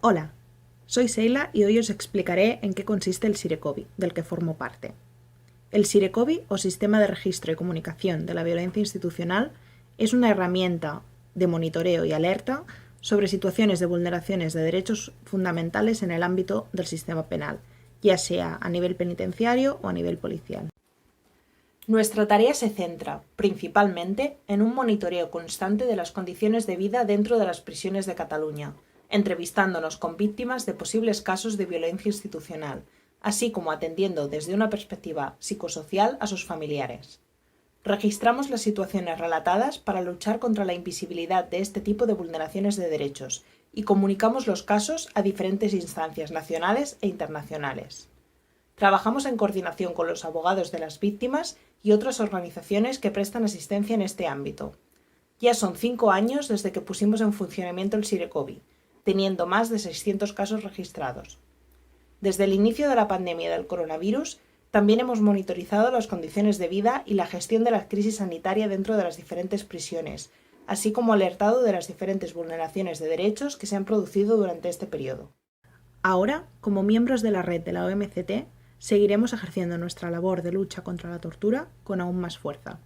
Hola, soy Seila y hoy os explicaré en qué consiste el Sirecovi, del que formo parte. El Sirecovi, o Sistema de Registro y Comunicación de la Violencia Institucional, es una herramienta de monitoreo y alerta sobre situaciones de vulneraciones de derechos fundamentales en el ámbito del sistema penal, ya sea a nivel penitenciario o a nivel policial. Nuestra tarea se centra, principalmente, en un monitoreo constante de las condiciones de vida dentro de las prisiones de Cataluña, entrevistándonos con víctimas de posibles casos de violencia institucional, así como atendiendo desde una perspectiva psicosocial a sus familiares. Registramos las situaciones relatadas para luchar contra la invisibilidad de este tipo de vulneraciones de derechos y comunicamos los casos a diferentes instancias nacionales e internacionales. Trabajamos en coordinación con los abogados de las víctimas y otras organizaciones que prestan asistencia en este ámbito. Ya son 5 años desde que pusimos en funcionamiento el Sirecovi, teniendo más de 600 casos registrados. Desde el inicio de la pandemia del coronavirus, también hemos monitorizado las condiciones de vida y la gestión de la crisis sanitaria dentro de las diferentes prisiones, así como alertado de las diferentes vulneraciones de derechos que se han producido durante este periodo. Ahora, como miembros de la red de la OMCT, seguiremos ejerciendo nuestra labor de lucha contra la tortura con aún más fuerza.